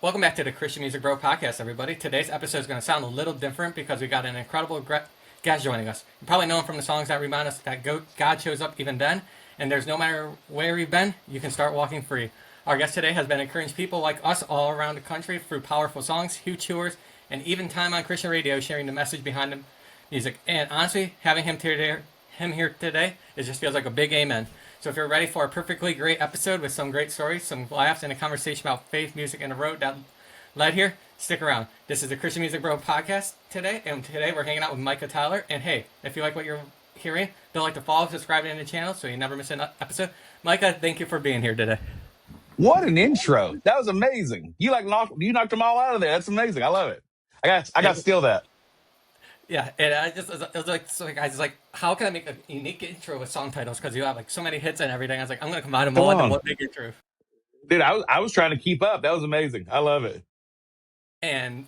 Welcome back to the Christian Music Bro podcast, everybody. Today's episode is going to sound a little different because we got an incredible guest joining us. You probably know him from the songs that remind us that God shows up even then, and there's no matter where you've been, you can start walking free. Our guest today has been encouraging people like us all around the country through powerful songs, huge tours, and even time on Christian radio sharing the message behind the music. And honestly, having him here today, it just feels like a big amen. So if you're ready for a perfectly great episode with some great stories, some laughs, and a conversation about faith, music, and the road that led here, stick around. This is the Christian Music Bro podcast today, and today we're hanging out with Micah Tyler. And hey, if you like what you're hearing, don't like to follow, subscribe to the channel so you never miss an episode. Micah, thank you for being here today. What an intro! That was amazing. You knocked them all out of there. That's amazing. I love it. I got to steal that. Yeah, and it was like, so guys, like, how can I make a unique intro with song titles? Because you have like so many hits and everything. I was like, I'm gonna combine them Come all into on, one big intro. dude. I was trying to keep up. That was amazing. I love it. And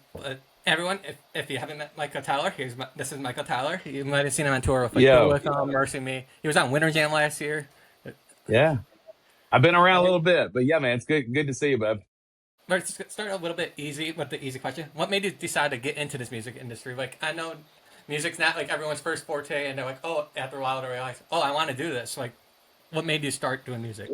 everyone, if you haven't met Micah Tyler, this is Micah Tyler. You might have seen him on tour with like Bill Yo, Wickham, Mercy Me. He was on Winter Jam last year. yeah. I've been around a little bit, but yeah, man, it's good to see you, bud. Let's start a little bit easy with the easy question. What made you decide to get into this music industry? Like, I know music's not like everyone's first forte, and they're like, oh, after a while they realize, oh, I want to do this. Like, what made you start doing music?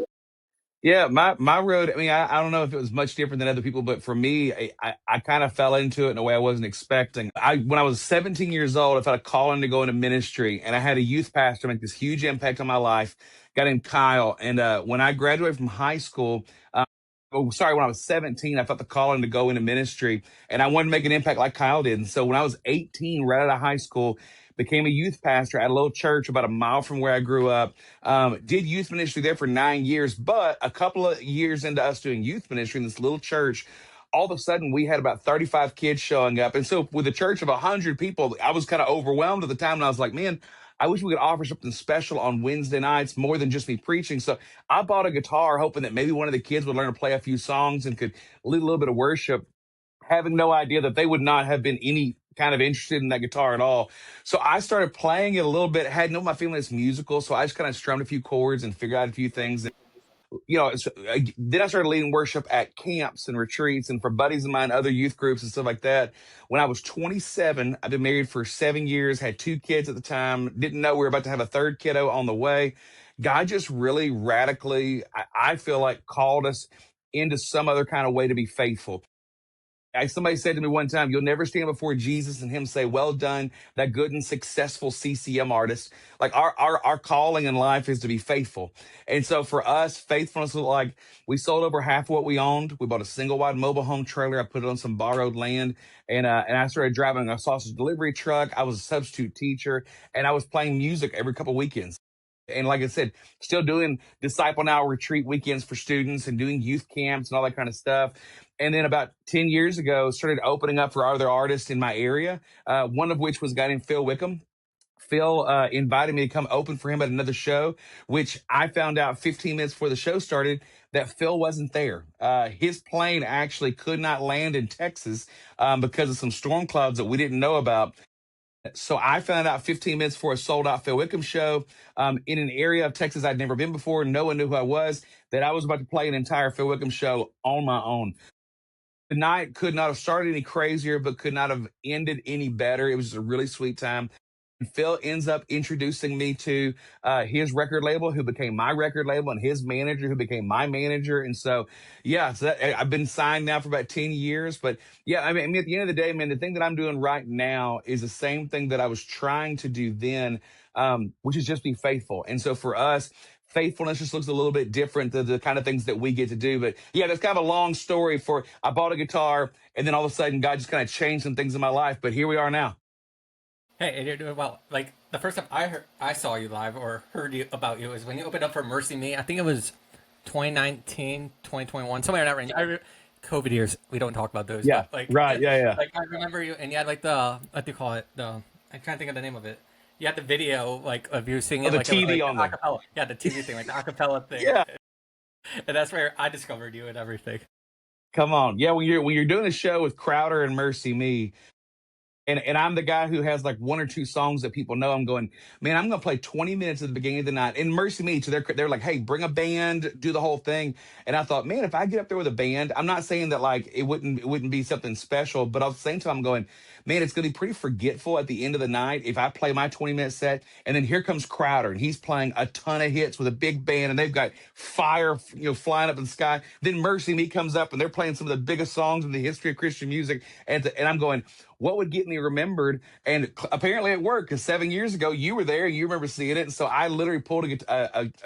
Yeah, my road. I mean, I don't know if it was much different than other people, but for me, I kind of fell into it in a way I wasn't expecting. When I was 17 years old, I felt a calling to go into ministry, and I had a youth pastor make this huge impact on my life. Guy named Kyle, and when I graduated from high school. Oh, sorry, when I was 17, I felt the calling to go into ministry, and I wanted to make an impact like Kyle did. And so when I was 18, right out of high school, became a youth pastor at a little church about a mile from where I grew up. Did youth ministry there for 9 years, but a couple of years into us doing youth ministry in this little church, all of a sudden we had about 35 kids showing up. And so with a church of 100 people, I was kind of overwhelmed at the time. And I was like, man, I wish we could offer something special on Wednesday nights more than just me preaching. So I bought a guitar hoping that maybe one of the kids would learn to play a few songs and could lead a little bit of worship, having no idea that they would not have been any kind of interested in that guitar at all. So I started playing it a little bit, had no my feeling it's musical. So I just kind of strummed a few chords and figured out a few things. Then I started leading worship at camps and retreats and for buddies of mine, other youth groups and stuff like that. When I was 27, I've been married for 7 years, had two kids at the time, didn't know we were about to have a third kiddo on the way. God just really radically, I feel like, called us into some other kind of way to be faithful. Somebody said to me one time, "You'll never stand before Jesus and Him say, 'Well done, that good and successful CCM artist.'" Like our calling in life is to be faithful, and so for us, faithfulness was like we sold over half what we owned. We bought a single wide mobile home trailer. I put it on some borrowed land, and I started driving a sausage delivery truck. I was a substitute teacher, and I was playing music every couple weekends. And like I said, still doing Disciple Now retreat weekends for students and doing youth camps and all that kind of stuff. And then about 10 years ago, started opening up for other artists in my area, one of which was a guy named Phil Wickham. Phil invited me to come open for him at another show, which I found out 15 minutes before the show started that Phil wasn't there. His plane actually could not land in Texas because of some storm clouds that we didn't know about. So I found out 15 minutes before a sold out Phil Wickham show in an area of Texas I'd never been before. No one knew who I was, that I was about to play an entire Phil Wickham show on my own. The night could not have started any crazier, but could not have ended any better. It was just a really sweet time. Phil ends up introducing me to his record label, who became my record label, and his manager, who became my manager. And so, yeah, I've been signed now for about 10 years. But yeah, I mean, at the end of the day, man, the thing that I'm doing right now is the same thing that I was trying to do then, which is just be faithful. And so for us, faithfulness just looks a little bit different than the kind of things that we get to do. But yeah, that's kind of a long story for I bought a guitar, and then all of a sudden, God just kind of changed some things in my life. But here we are now. Hey, and you're doing well. Like the first time I saw you live or heard about you is when you opened up for Mercy Me. I think it was 2019, 2021, somewhere in that range. COVID years, we don't talk about those, Yeah, but like, right. Yeah, yeah. like I remember you, and you had like the what do you call it? I'm trying to think of the name of it. You had the video like of you Oh, singing the like it was TV like on there. acapella. Yeah, the TV thing, like the acapella thing, Yeah. and that's where I discovered you and everything. Come on. Yeah, when you're doing a show with Crowder and Mercy Me, And I'm the guy who has like one or two songs that people know. I'm going, man, I'm gonna play 20 minutes at the beginning of the night. And mercy me, so they're like, hey, bring a band, do the whole thing. And I thought, man, if I get up there with a band, I'm not saying that like it wouldn't be something special, but at the same time, I'm going, man, it's gonna be pretty forgetful at the end of the night if I play my 20-minute set, and then here comes Crowder, and he's playing a ton of hits with a big band, and they've got fire, flying up in the sky. Then Mercy Me comes up, and they're playing some of the biggest songs in the history of Christian music, and I'm going, what would get me remembered? And apparently it worked because 7 years ago you were there, you remember seeing it, and so I literally pulled a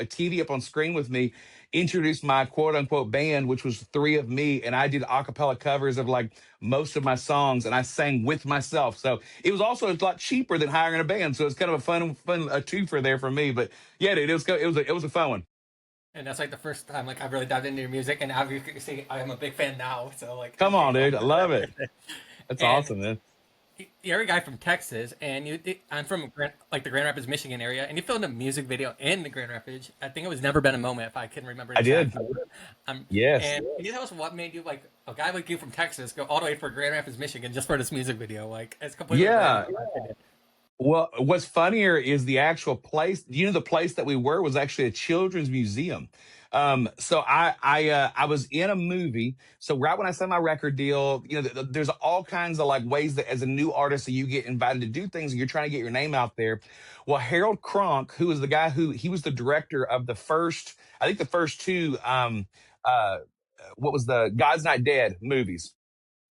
TV up on screen with me, introduced my quote unquote band, which was three of me, and I did a cappella covers of like most of my songs, and I sang with myself. So it was also a lot cheaper than hiring a band, so it's kind of a fun a twofer there for me. But yeah, dude, it was a fun one. And that's like the first time like I've really dived into your music, and now you can see I am a big fan now. So like Come it on, all dude, I love it. That's and awesome, man. you're a guy from Texas, and I'm from like the Grand Rapids, Michigan area, and you filmed a music video in the Grand Rapids. I think it was "Never Been a Moment," if I can remember I did. exactly. Yes. And can you tell us what made you like a guy like you from Texas go all the way for Grand Rapids, Michigan, just for this music video? Like it's completely random, Yeah. in my opinion. Well, what's funnier is the actual place. The place that we were was actually a children's museum. So I was in a movie. So right when I signed my record deal, there's all kinds of like ways that as a new artist that you get invited to do things and you're trying to get your name out there. Well, Harold Kronk, who was the guy who he was the director of the first, I think the first two, uh, what was the God's Not Dead movies.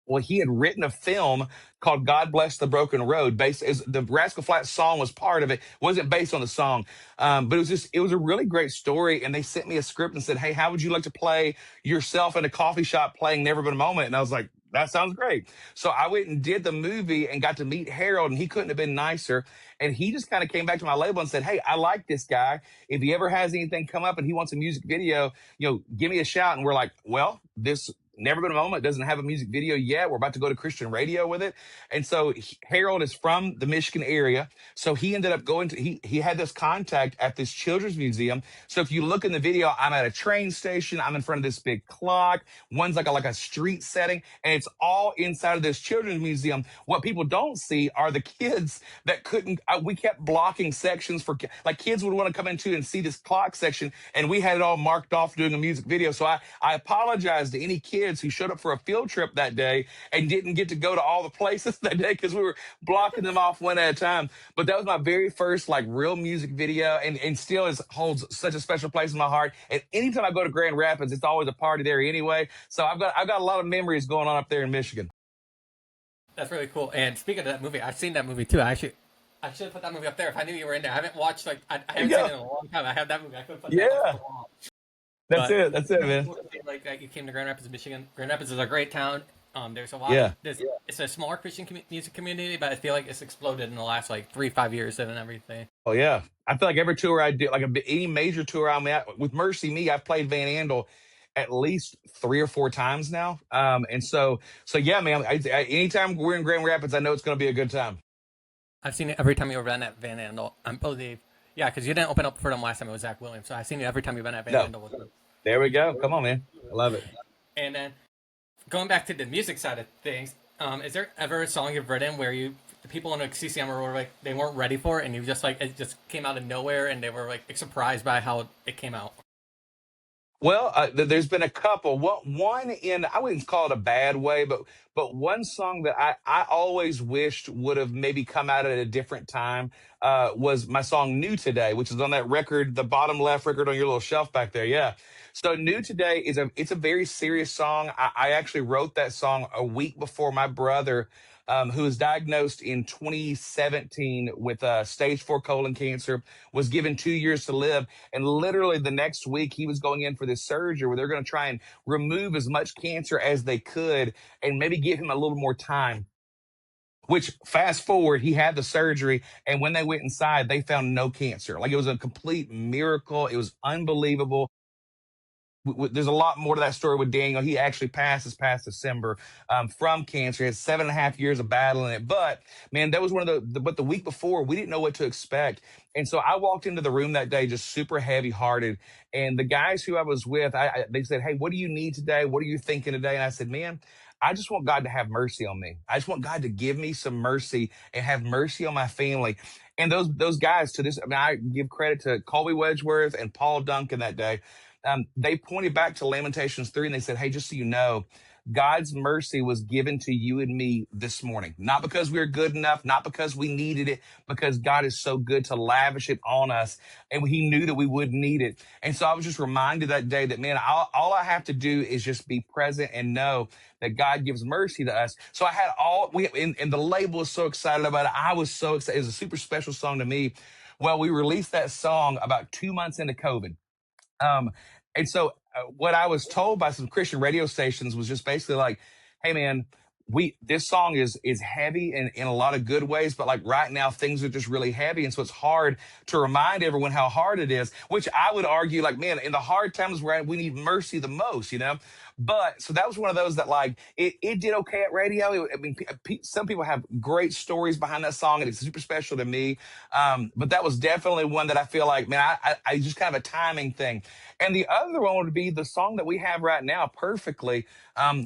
Well, he had written a film called "God Bless the Broken Road." Based as the Rascal Flatts song was part of it. It wasn't based on the song, but it was a really great story. And they sent me a script and said, "Hey, how would you like to play yourself in a coffee shop playing Never Been a Moment?" And I was like, "That sounds great." So I went and did the movie and got to meet Harold, and he couldn't have been nicer. And he just kind of came back to my label and said, "Hey, I like this guy. If he ever has anything come up and he wants a music video, give me a shout." And we're like, "Well, this." Never Been a Moment doesn't have a music video yet. We're about to go to Christian radio with it. And so Harold is from the Michigan area. So he ended up going to, he had this contact at this children's museum. So if you look in the video, I'm at a train station. I'm in front of this big clock. One's like a street setting, and it's all inside of this children's museum. What people don't see are the kids that couldn't, we kept blocking sections for, like kids would want to come into and see this clock section. And we had it all marked off doing a music video. So I apologize to any kids who showed up for a field trip that day and didn't get to go to all the places that day because we were blocking them off one at a time. But that was my very first like real music video, and still holds such a special place in my heart. And anytime I go to Grand Rapids, it's always a party there anyway. So I've got a lot of memories going on up there in Michigan. That's really cool. And speaking of that movie, I've seen that movie too. I should have put that movie up there if I knew you were in there. I haven't watched like I haven't seen it Yeah. in a long time. I have that movie. I could have put that up on Yeah. the wall. That's But it. That's it, really man. cool to see, like that you came to Grand Rapids, Michigan. Grand Rapids is a great town. There's a lot of Yeah. this. It's a smaller Christian music community, but I feel like it's exploded in the last like 3 5 years and everything. Oh yeah. I feel like every tour I do, like any major tour I'm at with Mercy Me, I've played Van Andel at least three or four times now. And so yeah, man. Anytime we're in Grand Rapids, I know it's going to be a good time. I've seen it every time you were at Van Andel. I believe, yeah, because you didn't open up for them last time. It was Zach Williams, so I've seen you every time you've been at Van No, Andel with them. there we go. Come on, man. I love it. And then going back to the music side of things, is there ever a song you've written where the people in like CCM were like they weren't ready for it, and you just like it just came out of nowhere, and they were like surprised by how it came out? Well, there's been a couple. One in I wouldn't call it a bad way, but one song that I always wished would have maybe come out at a different time was my song "New Today," which is on that record, the bottom left record on your little shelf back there. Yeah. So "New Today" it's a very serious song. I actually wrote that song a week before my brother. Who was diagnosed in 2017 with stage four colon cancer, was given 2 years to live. And literally the next week, he was going in for this surgery where they're going to try and remove as much cancer as they could and maybe give him a little more time. Which fast forward, he had the surgery, and when they went inside, they found no cancer. Like it was a complete miracle. It was unbelievable. There's a lot more to that story with Daniel. He actually passed this past December from cancer. He had 7.5 years of battling it. But man, that was one of but the week before, we didn't know what to expect. And so I walked into the room that day just super heavy hearted. And the guys who I was with, they said, "Hey, what do you need today? What are you thinking today?" And I said, "Man, I just want God to have mercy on me. I just want God to give me some mercy and have mercy on my family. And those guys to this, I mean, I give credit to Colby Wedgeworth and Paul Duncan that day. They pointed back to Lamentations 3 and they said, hey, just so you know, God's mercy was given to you and me this morning, not because we were good enough, not because we needed it, because God is so good to lavish it on us. And he knew that we would need it. And so I was just reminded that day that, man, all I have to do is just be present and know that God gives mercy to us. So I had and the label was so excited about it. I was so excited. It was a super special song to me. Well, we released that song about 2 months into COVID. Um, and so what I was told by some Christian radio stations was just basically like, hey man, this song is heavy in a lot of good ways, but like right now things are just really heavy. And so it's hard to remind everyone how hard it is, which I would argue like, man, in the hard times where we need mercy the most, you know? But so that was one of those that like it did okay at radio. I mean, some people have great stories behind that song, and it's super special to me. But that was definitely one that I feel like, man, I just kind of a timing thing. And the other one would be the song that we have right now, perfectly.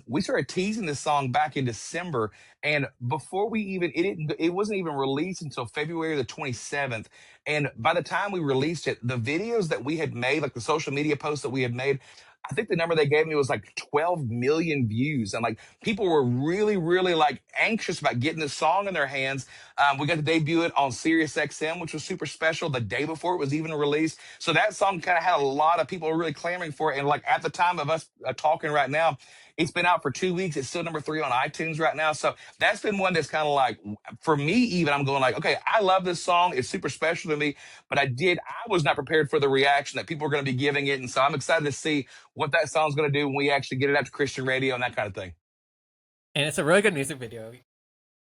We started teasing this song back in December, and before it wasn't even released until February the 27th. And by the time we released it, the videos that we had made, like the social media posts that we had made, I think the number they gave me was like 12 million views. And like people were really, really like anxious about getting this song in their hands. We got to debut it on Sirius XM, which was super special the day before it was even released. So that song kind of had a lot of people really clamoring for it. And like at the time of us talking right now, it's been out for 2 weeks. It's still number 3 on iTunes right now. So that's been one that's kind of like, for me, even I'm going like, okay, I love this song. It's super special to me, but I was not prepared for the reaction that people are going to be giving it. And so I'm excited to see what that song's going to do when we actually get it out to Christian radio and that kind of thing. And it's a really good music video.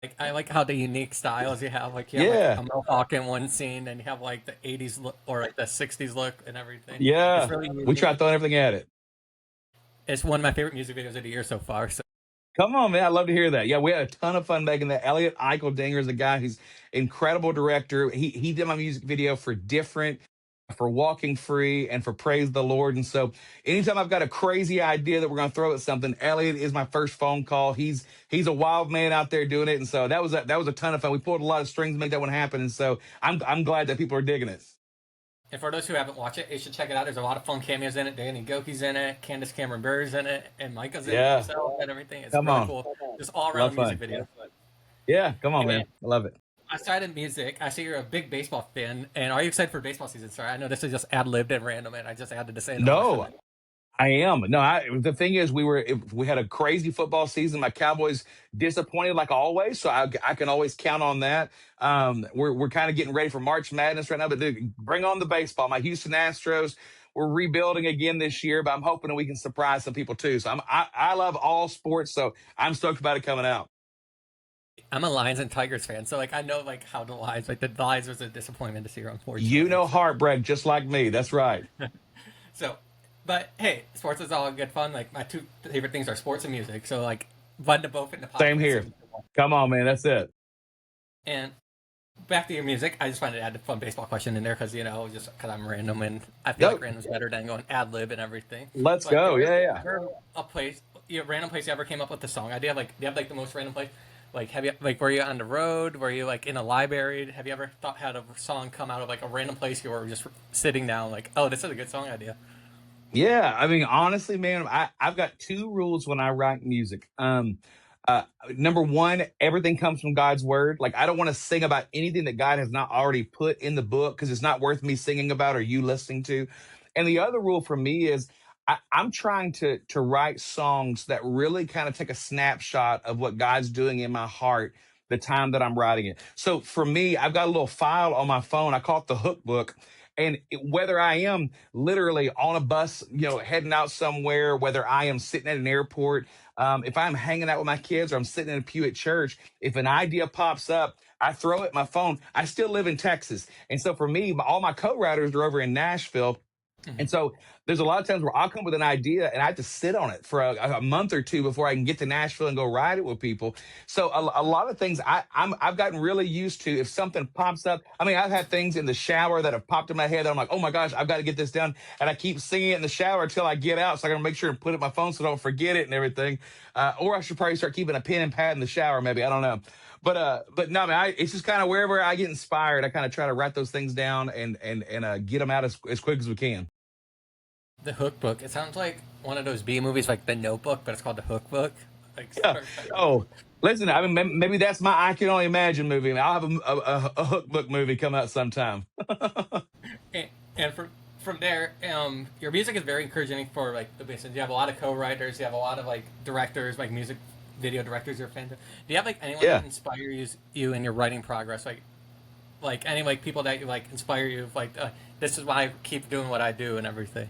Like I like how the unique styles you have. Like you have like Yeah. a mohawk in one scene, and you have like the '80s look or like the '60s look and everything. It's Yeah. really We unique. tried throwing everything at it. It's one of my favorite music videos of the year so far. So Come on, man. I'd love to hear that. Yeah, we had a ton of fun making that. Elliot Eicheldinger is a guy who's incredible director. He did my music video for Different, for Walking Free, and for Praise the Lord. And so anytime I've got a crazy idea that we're gonna throw at something, Elliot is my first phone call. He's a wild man out there doing it. And so that was a ton of fun. We pulled a lot of strings to make that one happen. And so I'm glad that people are digging it. and for those who haven't watched it, you should check it out. There's a lot of fun cameos in it. Danny Goki's in it, Candace Cameron Bure's in it, and Micah's in it Yeah. himself and everything. It's Come really on. cool. Just all Love around music fun. video. Yeah, come on, Hey, man. I love it. aside of music, I see you're a big baseball fan. And are you excited for baseball season? Sorry, I know this is just ad libbed and random, and I just added to say it. No, I am. No, the thing is, we had a crazy football season. My Cowboys disappointed like always, so I can always count on that. We're kind of getting ready for March Madness right now, but dude, bring on the baseball. My Houston Astros, we're rebuilding again this year, but I'm hoping that we can surprise some people too. So I love all sports, so I'm stoked about it coming out. I'm a Lions and Tigers fan, so like I know like how the Lions was a disappointment this year, unfortunately. You know heartbreak just like me. That's right. So, but hey, sports is all good fun. Like my two favorite things are sports and music. So like blend them both in the podcast. Same here. Come on, man. That's it. And back to your music, I just wanted to add a fun baseball question in there because just because I'm random and I feel like random's better than going ad lib and everything. Let's But go. have Yeah. you ever a place, random place you ever came up with the song idea? Like, do you have like the most random place? Like, have you like were you on the road? Were you like in a library? Have you ever had a song come out of like a random place you were just sitting down like, oh, this is a good song idea? Yeah, I mean, honestly, man, I've got two rules when I write music. Uh, Number one, everything comes from God's word. Like, I don't want to sing about anything that God has not already put in the book because it's not worth me singing about or you listening to. And the other rule for me is I'm trying to write songs that really kind of take a snapshot of what God's doing in my heart the time that I'm writing it. So for me, I've got a little file on my phone. I call it the hook book. And whether I am literally on a bus, heading out somewhere, whether I am sitting at an airport, if I'm hanging out with my kids or I'm sitting in a pew at church, if an idea pops up, I throw it at my phone. I still live in Texas. And so for me, all my co-writers are over in Nashville. And so there's a lot of times where I'll come with an idea and I have to sit on it for a month or two before I can get to Nashville and go ride it with people. So a lot of things I've gotten really used to. If something pops up, I mean, I've had things in the shower that have popped in my head that I'm like, oh my gosh, I've got to get this done, and I keep singing it in the shower until I get out. So I got to make sure and put it in my phone so I don't forget it and everything. Or I should probably start keeping a pen and pad in the shower, maybe, I don't know. But no, man, it's just kind of wherever I get inspired, I kind of try to write those things down and get them out as quick as we can. The Hook Book. It sounds like one of those B movies, like The Notebook, but it's called The Hook Book. Like, Yeah. Oh, listen, I mean, maybe that's my I Can Only Imagine movie. I'll have a Hook Book movie come out sometime. and from there, your music is very encouraging for like the business. You have a lot of co-writers. You have a lot of like directors, like music video directors. You're a fan of. Do you have like anyone Yeah. that inspires you in your writing progress? Like any like people that you like inspire you? Like this is why I keep doing what I do and everything.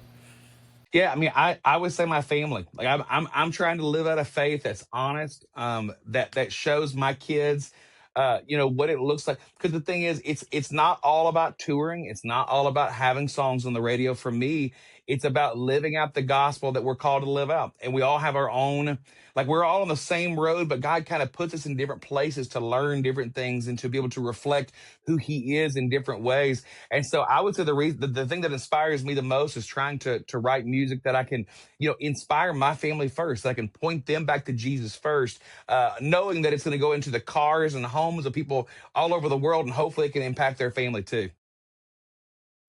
Yeah, I mean, I would say my family. Like I'm trying to live out a faith that's honest, that shows my kids, what it looks like. Because the thing is, it's not all about touring. It's not all about having songs on the radio. For me, it's about living out the gospel that we're called to live out. And we all have our own, like we're all on the same road, but God kind of puts us in different places to learn different things and to be able to reflect who He is in different ways. And so I would say the thing that inspires me the most is trying to write music that I can, inspire my family first. That I can point them back to Jesus first, knowing that it's going to go into the cars and homes of people all over the world, and hopefully it can impact their family too.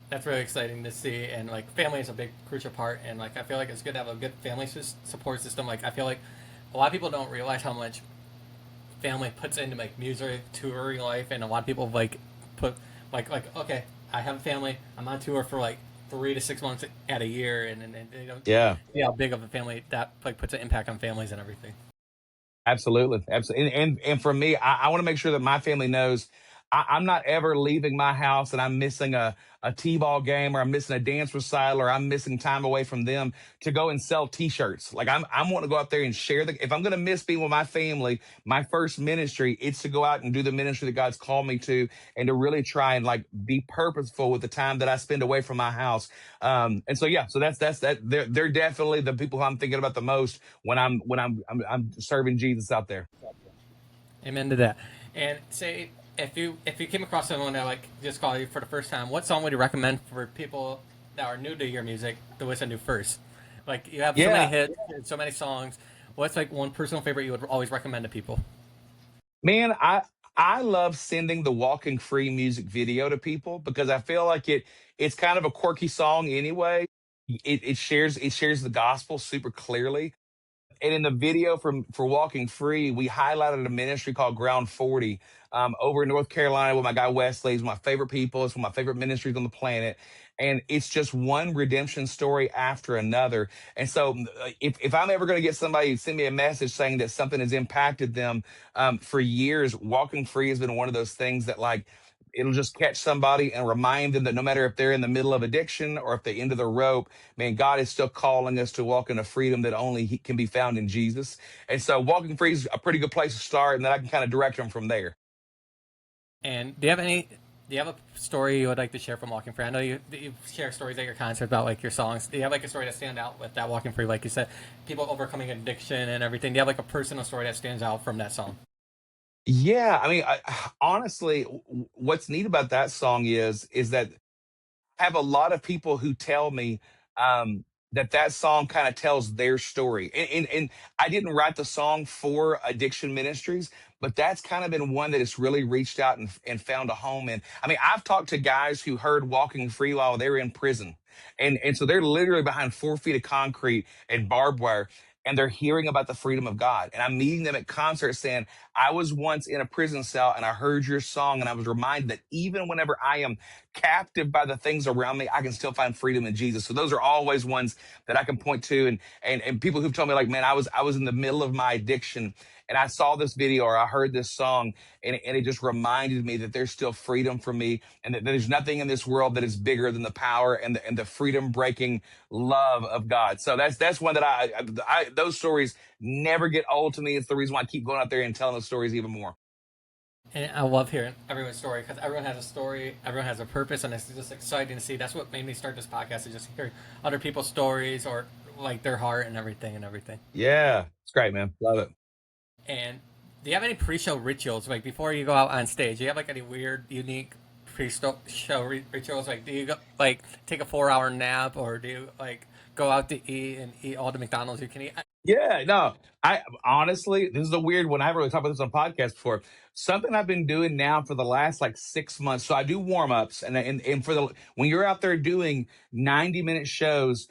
That's really exciting to see, and like family is a big crucial part. And like I feel like it's good to have a good family support system. Like I feel like a lot of people don't realize how much family puts into like music touring life, and a lot of people like put like okay, I have a family, I'm on tour for like 3 to 6 months at a year, and they don't Yeah. see how big of a family that like puts an impact on families and everything. Absolutely, absolutely, and for me, I want to make sure that my family knows I'm not ever leaving my house and I'm missing a t-ball game, or I'm missing a dance recital, or I'm missing time away from them to go and sell t-shirts. Like I'm wanting to go out there and share the. If I'm going to miss being with my family, my first ministry, it's to go out and do the ministry that God's called me to, and to really try and like be purposeful with the time that I spend away from my house. And so yeah, so that's that. They're definitely the people who I'm thinking about the most when I'm serving Jesus out there. Amen to that. And say if you came across someone that like just called you for the first time, what song would you recommend for people that are new to your music to listen to first? Like you have so many Yeah, hits, so many songs. What's like one personal favorite you would always recommend to people? man, I love sending the Walking Free music video to people because I feel like it's kind of a quirky song anyway. It shares the gospel super clearly, and in the video for Walking Free, we highlighted a ministry called Ground 40, over in North Carolina with my guy Wesley. He's one of my favorite people. It's one of my favorite ministries on the planet. And it's just one redemption story after another. And so, if I'm ever going to get somebody to send me a message saying that something has impacted them, for years, Walking Free has been one of those things that, like, it'll just catch somebody and remind them that no matter if they're in the middle of addiction or if they're into the rope, man, God is still calling us to walk in a freedom that only He can be found in Jesus. And so, Walking Free is a pretty good place to start, and then I can kind of direct them from there. And do you have a story you would like to share from Walking Free? I know you share stories at your concerts about like your songs. Do you have like a story that stand out with that Walking Free? Like you said, people overcoming addiction and everything. Do you have like a personal story that stands out from that song? Yeah, I mean, honestly, what's neat about that song is that have a lot of people who tell me, that song kind of tells their story. And I didn't write the song for addiction ministries, but that's kind of been one that has really reached out and found a home in. I mean, I've talked to guys who heard Walking Free while they were in prison. And so they're literally behind 4 feet of concrete and barbed wire. And they're hearing about the freedom of God. And I'm meeting them at concerts saying, I was once in a prison cell and I heard your song. And I was reminded that even whenever I am captive by the things around me, I can still find freedom in Jesus. So those are always ones that I can point to, and people who've told me like, man, I was in the middle of my addiction and I saw this video or I heard this song, and it just reminded me that there's still freedom for me, and that there's nothing in this world that is bigger than the power and the freedom breaking love of God. So that's one that those stories never get old to me. It's the reason why I keep going out there and telling those stories even more. And I love hearing everyone's story because everyone has a story, everyone has a purpose, and it's just exciting to see. That's what made me start this podcast, is just hear other people's stories or like their heart and everything and everything. Yeah, it's great, man. Love it. And do you have any pre-show rituals, like before you go out on stage? Do you have like any weird, unique pre-show rituals? Like, do you go like take a 4 hour nap, or do you like go out to eat and eat all the McDonald's you can eat? Yeah, no, I honestly, this is a weird one. I haven't really talked about this on podcast before. Something I've been doing now for the last like 6 months. So I do warm ups, and for the when you're out there doing 90-minute shows,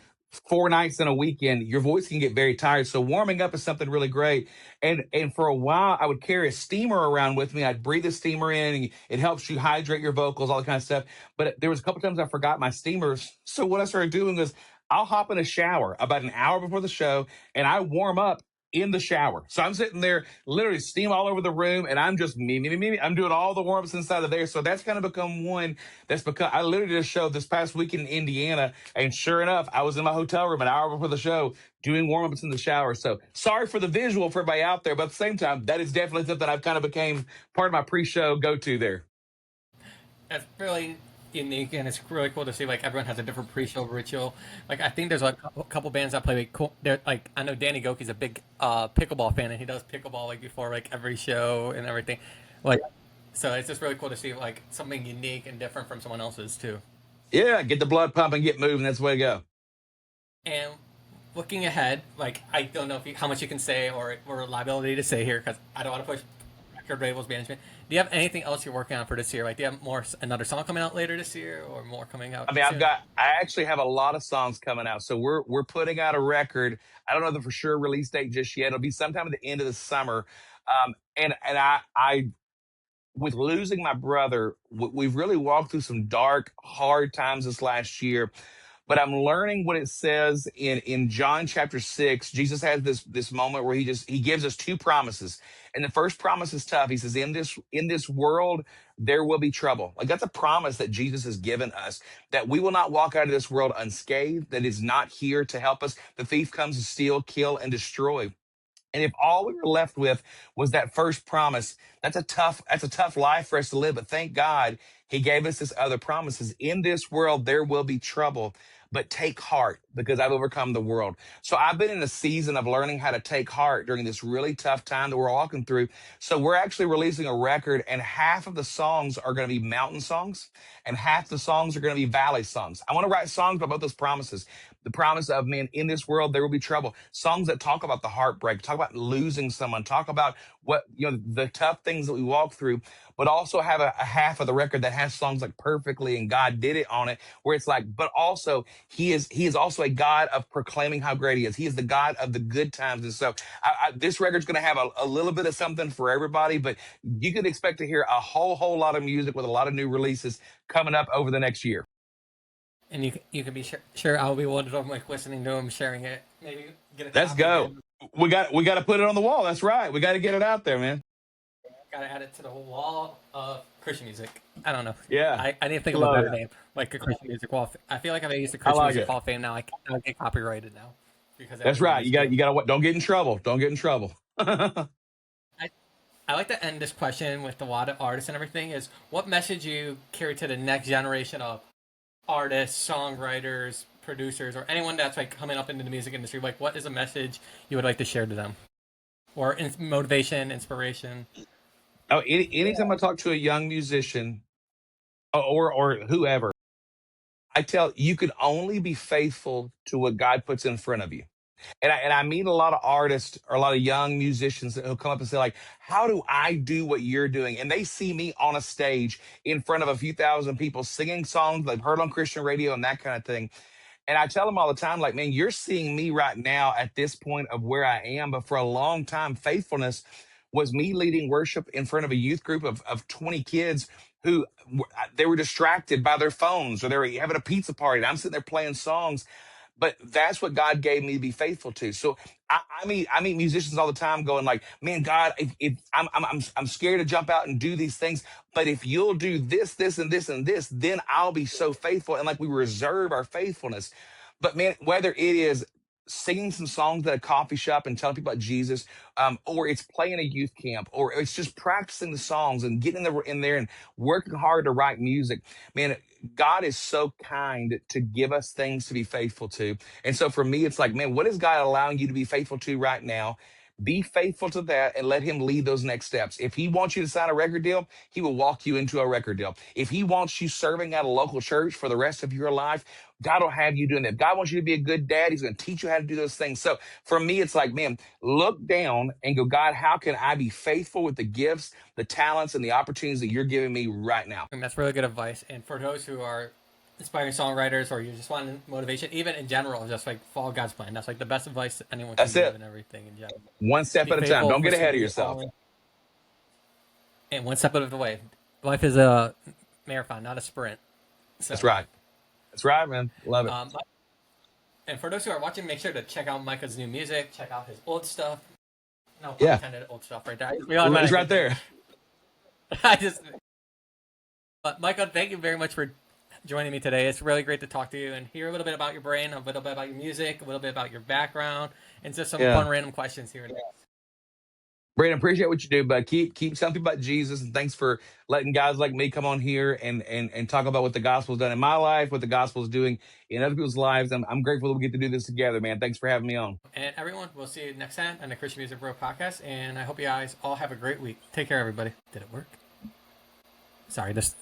4 nights in a weekend, your voice can get very tired. So warming up is something really great. And for a while, I would carry a steamer around with me. I'd breathe the steamer in, and it helps you hydrate your vocals, all that kind of stuff. But there was a couple times I forgot my steamers. So what I started doing was I'll hop in a shower about an hour before the show and I warm up in the shower. So I'm sitting there, literally steam all over the room, and I'm just me. I'm doing all the warm ups inside of there. So that's kind of become one that's because I literally did a show this past weekend in Indiana, and sure enough, I was in my hotel room an hour before the show doing warm ups in the shower. So sorry for the visual for everybody out there, but at the same time, that is definitely something I've kind of became part of my pre show go to there. That's really unique, and it's really cool to see like everyone has a different pre-show ritual. Like I think there's like a couple bands that play like cool. They're like I know Danny Goki's a big pickleball fan, and he does pickleball like before like every show and everything. Like so, it's just really cool to see like something unique and different from someone else's too. Yeah, get the blood pumping, get moving. That's the way to go. And looking ahead, like I don't know if how much you can say or liability to say here because I don't want to push record labels management. Do you have anything else you're working on for this year? Like, do you have more another song coming out later this year, or more coming out I mean, soon? I actually have a lot of songs coming out. So we're putting out a record. I don't know the for sure release date just yet. It'll be sometime at the end of the summer. And I with losing my brother, we've really walked through some dark, hard times this last year. But I'm learning what it says in John chapter 6. Jesus has this moment where he gives us two promises. And the first promise is tough. He says, in this world, there will be trouble. Like that's a promise that Jesus has given us, that we will not walk out of this world unscathed, that is not here to help us. The thief comes to steal, kill, and destroy. And if all we were left with was that first promise, that's a tough life for us to live. But thank God he gave us this other promises. In this world, there will be trouble, but take heart because I've overcome the world. So I've been in a season of learning how to take heart during this really tough time that we're walking through. So we're actually releasing a record, and half of the songs are going to be mountain songs and half the songs are going to be valley songs. I want to write songs about those promises. The promise of, man, in this world, there will be trouble. Songs that talk about the heartbreak, talk about losing someone, talk about what, the tough things that we walk through, but also have a half of the record that has songs like Perfectly and God Did It on it, where it's like, but also he is also a God of proclaiming how great he is. He is the God of the good times. And so this record's going to have a little bit of something for everybody, but you can expect to hear a whole lot of music with a lot of new releases coming up over the next year. And you can be sure I'll be one of them, like listening to them, sharing it, maybe get a Let's copy, go. We got to put it on the wall. That's right. We got to get it out there, man. gotta add it to the wall of Christian music. I don't know. Yeah. I need to think of a Love better it. name, like a Christian music wall. I feel like if I use the I Christian like music it. Hall of Fame now, I get copyrighted now because That's everyone right. You used to got it. you got to don't get in trouble. Don't get in trouble. I, I like to end this question with a lot of artists and everything. Is what message you carry to the next generation of artists, songwriters, producers, or anyone that's like coming up into the music industry? Like, what is a message you would like to share to them, or motivation, inspiration? Oh, anytime I talk to a young musician or whoever, I tell you can only be faithful to what God puts in front of you. And I meet a lot of artists or a lot of young musicians who come up and say, like, how do I do what you're doing? And they see me on a stage in front of a few thousand people singing songs they've heard on Christian radio and that kind of thing. And I tell them all the time, like, man, you're seeing me right now at this point of where I am. But for a long time, faithfulness was me leading worship in front of a youth group of 20 kids who they were distracted by their phones or they were having a pizza party. And I'm sitting there playing songs, but that's what God gave me to be faithful to. So I meet musicians all the time going like, man, God, if I'm scared to jump out and do these things, but if you'll do this, and this, and this, then I'll be so faithful. And like we reserve our faithfulness. But man, whether it is singing some songs at a coffee shop and telling people about Jesus, or it's playing a youth camp, or it's just practicing the songs and getting in there and working hard to write music. Man, God is so kind to give us things to be faithful to. And so for me, it's like, man, what is God allowing you to be faithful to right now? Be faithful to that and let him lead those next steps. If he wants you to sign a record deal, he will walk you into a record deal. If he wants you serving at a local church for the rest of your life, God will have you doing that. If God wants you to be a good dad, he's going to teach you how to do those things. So for me, it's like, man, look down and go, God, how can I be faithful with the gifts, the talents, and the opportunities that you're giving me right now? And that's really good advice. And for those who are aspiring songwriters or you just want motivation, even in general, just like follow God's plan. That's like the best advice anyone can That's give it. and everything in general. One step Be at a time. faithful, Don't get ahead of pursue yourself. and one step out of the way. Life is a marathon, not a sprint. So, That's right. That's right, man. Love it. And for those who are watching, make sure to check out Micah's new music. Check out his old stuff. No, pun Yeah. intended, old stuff right there. It's right there. I just. But Micah, thank you very much for joining me today. It's really great to talk to you and hear a little bit about your brain, a little bit about your music, a little bit about your background, and just some fun random questions here and there. Brandon, appreciate what you do, but keep telling people about Jesus, and thanks for letting guys like me come on here and talk about what the gospel's done in my life, what the gospel's doing in other people's lives. I'm grateful that we get to do this together, man. Thanks for having me on. And everyone, we'll see you next time on the Christian Music Bro podcast. And I hope you guys all have a great week. Take care, everybody. Did it work? Sorry, this